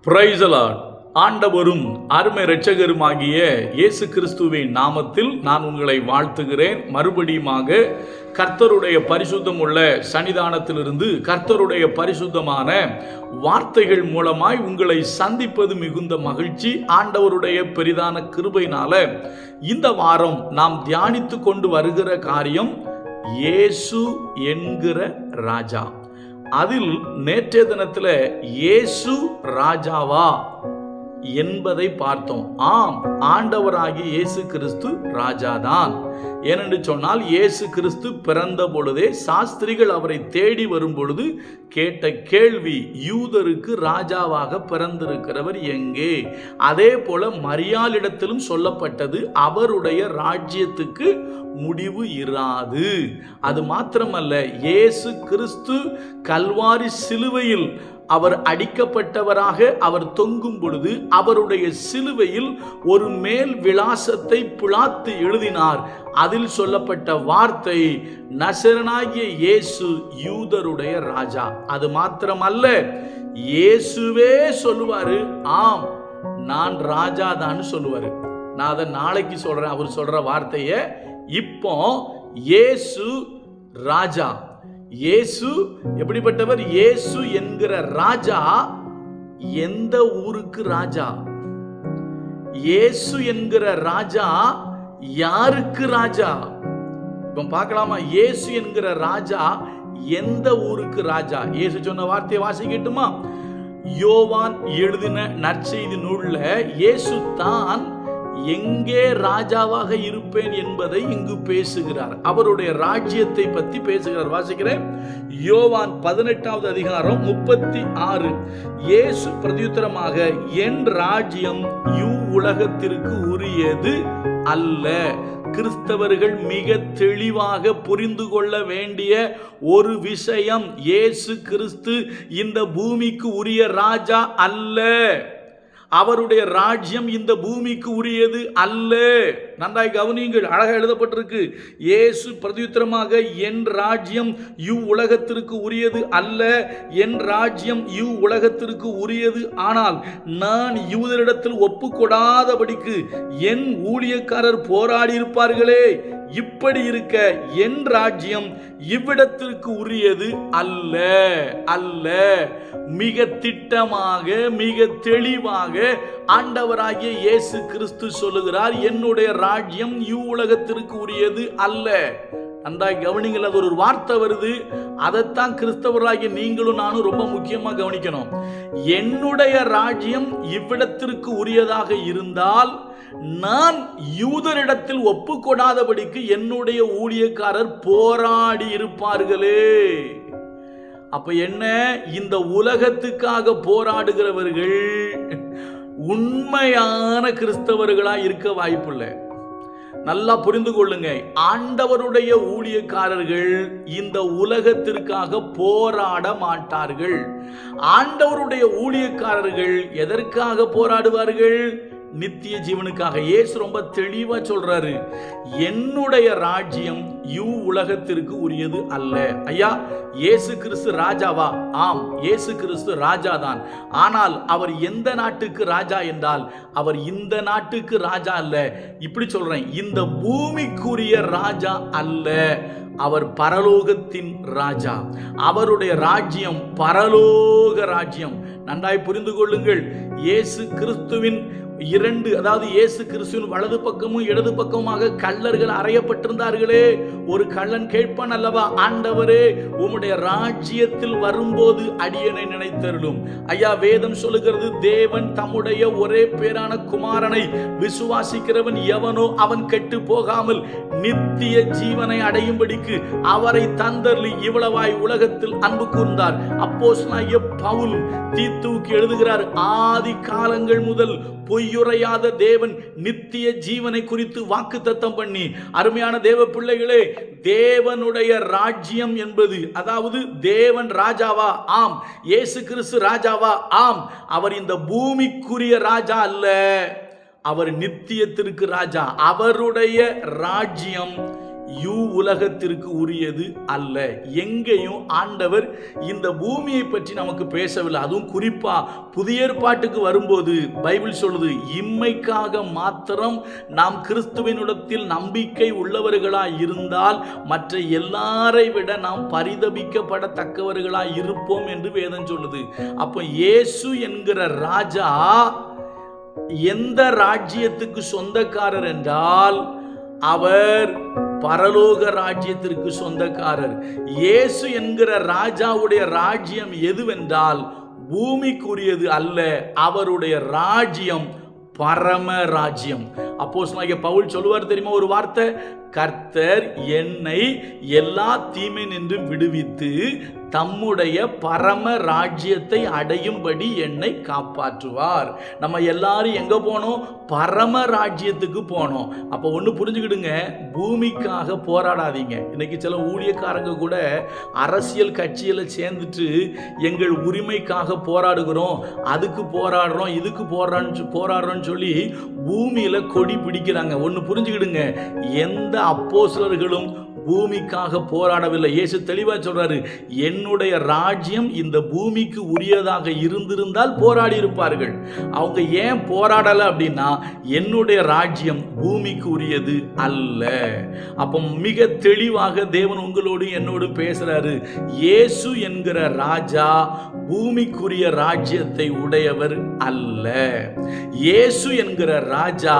Praise the Lord. ஆண்டவரும் அருமை இரட்சகருமாகிய இயேசு கிறிஸ்துவின் நாமத்தில் நான் உங்களை வாழ்த்துகிறேன். மறுபடியுமாக கர்த்தருடைய பரிசுத்தம் உள்ள சன்னிதானத்திலிருந்து கர்த்தருடைய பரிசுத்தமான வார்த்தைகள் மூலமாய் உங்களை சந்திப்பது மிகுந்த மகிழ்ச்சி. ஆண்டவருடைய பெரிதான கிருபையினால இந்த வாரம் நாம் தியானித்து கொண்டு வருகிற காரியம் இயேசு என்கிற ராஜா. அதில் நேற்றைய தினத்தில் இயேசு ராஜாவா என்பதை பார்த்தோம். ஆம், ஆண்டவராகிய இயேசு கிறிஸ்து ராஜாதான். ஏனென்று சொன்னால் இயேசு கிறிஸ்து பிறந்த பொழுதே சாஸ்திரிகள் அவரை தேடி வரும் பொழுது கேட்ட கேள்வி, யூதருக்கு ராஜாவாக பிறந்திருக்கிறவர் எங்கே? அதே போல மரியாளிடத்திலும் சொல்லப்பட்டது, அவருடைய ராஜ்யத்துக்கு முடிவு இராது. அது மாத்திரமல்ல, இயேசு கிறிஸ்து கல்வாரி சிலுவையில் அவர் அடிக்கப்பட்டவராக அவர் தொங்கும் பொழுது அவருடைய சிலுவையில் ஒரு மேல் விலாசத்தை பிலாத்து எழுதினார். அதில் சொல்லப்பட்ட வார்த்தை, நசரேயனாகிய இயேசு யூதருடைய ராஜா. அது மாத்திரமல்ல, இயேசுவே சொல்லுவாரு, ஆம் நான் ராஜா தான் சொல்லுவாரு. நான் அதை நாளைக்கு சொல்றேன். அவர் சொல்ற வார்த்தைய இப்போ இயேசு ராஜா. இயேசு எப்படிப்பட்டவர்? இயேசு என்கிற ராஜா எந்த ஊருக்கு ராஜா? இயேசு என்கிற ராஜா யாருக்கு ராஜா? இப்ப பார்க்கலாமா? இயேசு என்கிற ராஜா எந்த ஊருக்கு ராஜா? இயேசு சொன்ன வார்த்தையை வாசிக்கட்டுமா? யோவான் எழுதின நற்செய்தி நூல்ல இயேசு தான் எங்கே ராஜாவாக இருப்பேன் என்பதை இங்கு பேசுகிறார். அவருடைய ராஜ்யத்தை பற்றி பேசுகிறார். வாசிக்கிறேன். யோவான் 18வது அதிகாரம் 36. இயேசு பிரதியுத்தரமாக, என் ராஜ்யம் இவ்வுலகத்திற்கு உரியது அல்ல. கிறிஸ்தவர்கள் மிக தெளிவாக புரிந்து கொள்ள வேண்டிய ஒரு விஷயம், இயேசு கிறிஸ்து இந்த பூமிக்கு உரிய ராஜா அல்ல. அவருடைய ராஜ்யம் இந்த பூமிக்கு உரியது அல்ல. நன்றாய் கவனியுங்கள். அழகாக எழுதப்பட்டிருக்கு. இயேசு பிரதியுத்தரமாக, என் ராஜ்யம் இவ் உலகத்திற்கு உரியது அல்ல. என் ராஜ்யம் இவ் உலகத்திற்கு உரியது. ஆனால் நான் யூதரிடத்தில் ஒப்புக்கொடாதபடிக்கு என் ஊழியக்காரர் போராடி இருப்பார்களே. இப்படி இருக்க என் ராஜ்யம் இவ்விடத்திற்கு உரியது அல்ல அல்ல. மிக திட்டமாக மிக தெளிவாக ஆண்டவராகிய இயேசு கிறிஸ்து சொல்லுகிறார், என்னுடைய ராஜ்யம் இவ்வுலகத்திற்கு உரியது அல்ல. நன்றாய் கவனிங்கள். அது ஒரு வார்த்தை வருது. அதைத்தான் கிறிஸ்தவராகிய நீங்களும் நானும் ரொம்ப முக்கியமாக கவனிக்கணும். என்னுடைய ராஜ்யம் இவ்விடத்திற்கு உரியதாக இருந்தால் நான் யூதரிடத்தில் ஒப்புக்கொடாதபடிக்கு என்னுடைய ஊழியக்காரர் போராடி இருப்பார்களே. அப்ப என்ன? இந்த உலகத்துக்காக போராடுகிறவர்கள் உண்மையான கிறிஸ்தவர்களா இருக்க வாய்ப்பில்லை. நல்லா புரிந்து கொள்ளுங்க. ஆண்டவருடைய ஊழியக்காரர்கள் இந்த உலகத்திற்காக போராட மாட்டார்கள். ஆண்டவருடைய ஊழியக்காரர்கள் எதற்காக போராடுவார்கள்? நித்திய ஜீவனுக்காக. இயேசு ரொம்ப தெளிவா சொல்றாரு, என்னுடைய ராஜ்யம் இவ் உலகத்திற்கு உரியது அல்ல. ஐயா, இயேசு கிறிஸ்து ராஜாவா? ஆம், இயேசு கிறிஸ்து ராஜா தான். ஆனால் அவர் எந்த நாட்டுக்கு ராஜா என்றால், அவர் இந்த நாட்டுக்கு ராஜா அல்ல. இப்படி சொல்றேன், இந்த பூமிக்குரிய ராஜா அல்ல. அவர் பரலோகத்தின் ராஜா. அவருடைய ராஜ்யம் பரலோக ராஜ்யம். நன்றாய் புரிந்து கொள்ளுங்கள். இயேசு கிறிஸ்துவின் இரண்டு, அதாவது இயேசு கிறிஸ்துவின் வலது பக்கமும் இடது பக்கமாக கள்ளர்கள் அறையப்பட்டிருந்தார்களே. ஒரு கள்ளன் கேட்பான் அல்லவா, ஆண்டவரே உம்முடைய ராஜ்யத்தில் வரும்போது அடியனை நினைத்தருளும். ஐயா, வேதம் சொல்லுகிறது, தேவன் தம்முடைய ஒரே பேரான குமாரனை விசுவாசிக்கிறவன் எவனோ அவன் கெட்டு போகாமல் நித்திய ஜீவனை அடையும்படிக்கு அவரை தந்தருளி இவ்வளவாய் உலகத்தில் அன்பு கூர்ந்தார். அப்போஸ்தலனாகிய பவுல் தீத்துவுக்கு எழுதுகிறார், ஆதி காலங்கள் முதல் பொய்யுரையாத தேவன் நித்திய ஜீவனை குறித்து வாக்குத்தத்தம் பண்ணி, அருமையான தேவ பிள்ளைகளே, தேவனுடைய ராஜ்யம் என்பது, அதாவது தேவன் ராஜாவா? ஆம். இயேசு கிறிஸ்து ராஜாவா? ஆம். அவர் இந்த பூமிக்குரிய ராஜா அல்ல, அவர் நித்தியத்திற்கு ராஜா. அவருடைய ராஜ்யம் உலகத்திற்கு உரியது அல்ல. எங்கேயும் ஆண்டவர் இந்த பூமியை பற்றி நமக்கு பேசவில்லை. அதுவும் குறிப்பா புதிய ஏற்பாட்டுக்கு வரும்போது பைபிள் சொல்லுது, இம்மைக்காக மாத்திரம் நாம் கிறிஸ்துவினிடத்தில் நம்பிக்கை உள்ளவர்களாய் இருந்தால் மற்ற எல்லாரை விட நாம் பரிதபிக்கப்படத்தக்கவர்களாய் இருப்போம் என்று வேதம் சொல்லுது. அப்போ இயேசு என்கிற ராஜா எந்த ராஜ்யத்துக்கு சொந்தக்காரர் என்றால் அவர் பரலோக ராஜ்யத்திற்கு சொந்தக்காரர். இயேசு என்கிற ராஜாவுடைய ராஜ்யம் எதுவென்றால் பூமிக்குரியது அல்ல. அவருடைய ராஜ்யம் பரம ராஜ்யம். அப்போஸ்தலனாகிய பவுல் சொல்லுவார் தெரியுமா ஒரு வார்த்தை, கர்த்தர் என்னை எல்லா தீமை நின்று விடுவித்து தம்முடைய பரம ராஜ்யத்தை அடையும்படி என்னை காப்பாற்றுவார். நம்ம எல்லாரும் எங்க போனோம்? பரம ராஜ்யத்துக்கு போனோம். அப்போ ஒன்று புரிஞ்சுக்கிடுங்க, பூமிக்காக போராடாதீங்க. இன்னைக்கு சில ஊழியக்காரங்க கூட அரசியல் கட்சியில சேர்ந்துட்டு எங்கள் உரிமைக்காக போராடுகிறோம், அதுக்கு போராடுறோம், இதுக்கு போராடுறோம்னு சொல்லி பூமியில கொடி பிடிக்கிறாங்க. ஒன்று புரிஞ்சுக்கிடுங்க, எந்த அப்போஸ்தலர்களும் பூமிக்காக போராடவில்லை. இயேசு தெளிவா சொல்றாரு, என்னுடைய ராஜ்யம் இந்த பூமிக்கு உரியதாக இருந்திருந்தால் போராடி இருப்பார்கள். அவங்க ஏன் போராடல அப்படின்னா, என்னுடைய ராஜ்யம் பூமிக்கு உரியது அல்ல. அப்போ மிக தெளிவாக தேவன் உங்களோடு என்னோடு பேசுறாரு. இயேசு என்கிற ராஜா பூமிக்குரிய ராஜ்யத்தை உடையவர் அல்ல. இயேசு என்கிற ராஜா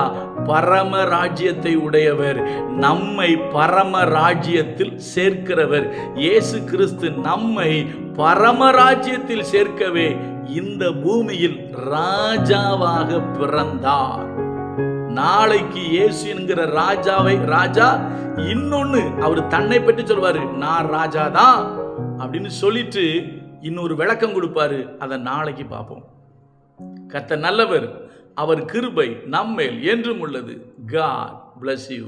பரம ராஜ்யத்தை உடையவர், நம்மை பரம ராஜ்யத்தில் சேர்க்கிறவர். இயேசு கிறிஸ்து நம்மை பரம ராஜ்யத்தில் சேர்க்கவே இந்த பூமியில் ராஜாவாக பிறந்தார். நாளைக்கு இயேசு என்கிற ராஜா இன்னொன்னு அவர் தன்னை பற்றி சொல்வாரு, நான் ராஜா தான் அப்படின்னு சொல்லிட்டு இன்னொரு விளக்கம் கொடுப்பாரு. அதை நாளைக்கு பார்ப்போம். கர்த்தர் நல்லவர், அவர் கிருபை நம்மேல் என்றும் உள்ளது. God bless you.